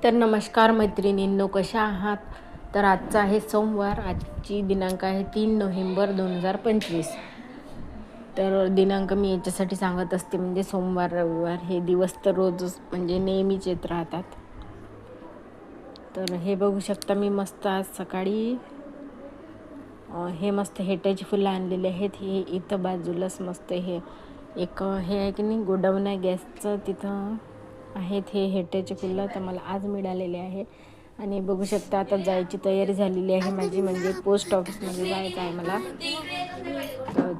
तर नमस्कार मैत्रिणींनो, कशा आहात? तर आजचा आहे सोमवार. आजची दिनांक आहे 3 नोव्हेंबर 2025. तर दिनांक मी याच्यासाठी सांगत असते, म्हणजे सोमवार रविवार हे दिवस तर रोजच म्हणजे नेहमीच येत राहतात. तर हे बघू शकता, मी मस्त आज सकाळी हे मस्त हेट्याची फुलं आणलेली आहेत. हे इथं बाजूलाच मस्त हे एक हे आहे की नाही, गोडाऊन आहे गॅसचं, तिथं आहेत हे हेट्याचे फुलं. तर मला आज मिळालेले आहे आणि बघू शकता आता जायची तयारी झालेली आहे माझी, म्हणजे पोस्ट ऑफिसमध्ये जायचं आहे मला. तर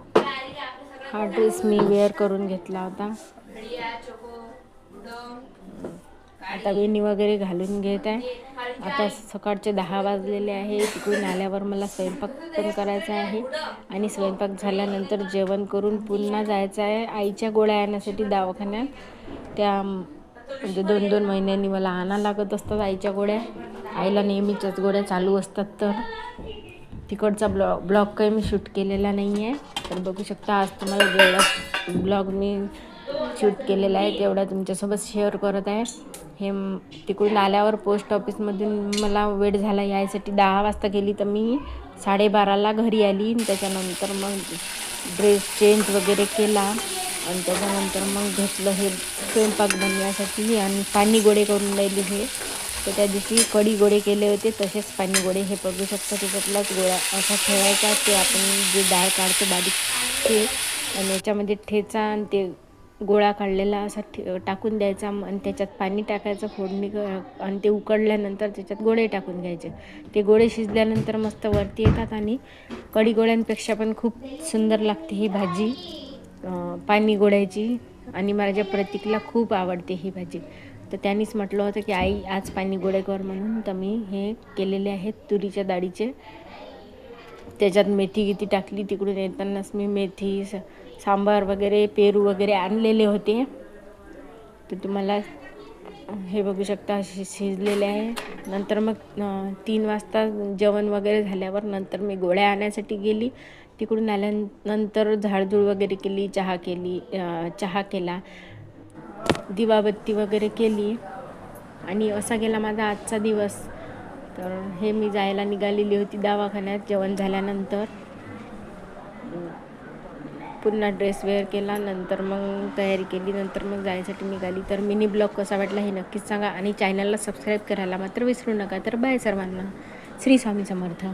हा ड्रेस मी वेअर करून घेतला होता. आता वेणी वगैरे घालून घेत आहे. आता सकाळचे 10 वाजलेले आहे. तिकडून आल्यावर मला स्वयंपाक पण करायचा आहे आणि स्वयंपाक झाल्यानंतर जेवण करून पुन्हा जायचं आहे आईच्या गोळ्या आणण्यासाठी दवाखान्यात. त्या म्हणजे 2-2 महिन्यांनी मला आणा लागत असतात आईच्या गोळ्या. आईला नेहमीच्याच गोळ्या चालू असतात. तर तिकडचा ब्लॉग काही मी शूट केलेला नाही आहे. तर बघू शकता आज तुम्हाला जेवढा ब्लॉग मी शूट केलेला आहे तेवढा तुमच्यासोबत शेअर करत आहे. हे तिकडून आल्यावर पोस्ट ऑफिसमधून मला वेळ झाला यायसाठी. 10 वाजता गेली तर मी 12:30ला घरी आली. त्याच्यानंतर मग ड्रेस चेंज वगैरे केला आणि त्याच्यानंतर मग घेतलं हे स्वयंपाक बनवण्यासाठी आणि पाणी गोळे करून राहिली हे. तर त्या दिवशी कढी गोळे केले होते, तसेच पाणी गोळे. हे बघू शकता त्याच्यातलाच गोळा असा ठेवायचा, ते आपण जे डाळ काढतो बारीक ते, आणि याच्यामध्ये ठेचा आणि ते गोळा काढलेला असा टाकून द्यायचा आणि त्याच्यात पाणी टाकायचं फोडणी आणि ते उकळल्यानंतर त्याच्यात गोळे टाकून घ्यायचे. ते गोळे शिजल्यानंतर मस्त वरती येतात आणि कढी गोळ्यांपेक्षा पण खूप सुंदर लागते ही भाजी पाणी गोळ्याची. आणि माझ्या प्रतीकला खूप आवडते ही भाजी. तर त्यांनीच म्हटलं होतं की आई आज पाणी गोळे कर म्हणून. तर मी हे केलेले आहेत तुरीच्या डाळीचे. त्याच्यात मेथी गिथी टाकली. तिकडून येतानाच मी मेथी सांबार वगैरे पेरू वगैरे आणलेले होते. तर तुम्हाला हे बघू शकता शिजलेले आहे. नंतर मग 3 वाजता जेवण वगैरे झाल्यावर नंतर मी गोळ्या आणायसाठी गेली. तिकडून आल्यानंतर झाडझूड वगैरे केली, चहा केला, दिवाबत्ती वगैरे केली आणि असा गेला माझा आजचा दिवस. तर हे मी जायला निघालेली होती दवाखान्यात. जेवण झाल्यानंतर पुन्हा ड्रेस वेअर केला, नंतर मग तयारी केली, नंतर मग जायसाठी निघाली. तर मिनी ब्लॉग कसा वाटला हे नक्कीच सांगा आणि चॅनलला सबस्क्राईब करायला मात्र विसरू नका. तर बाय सर्वांना. श्री स्वामी समर्थ.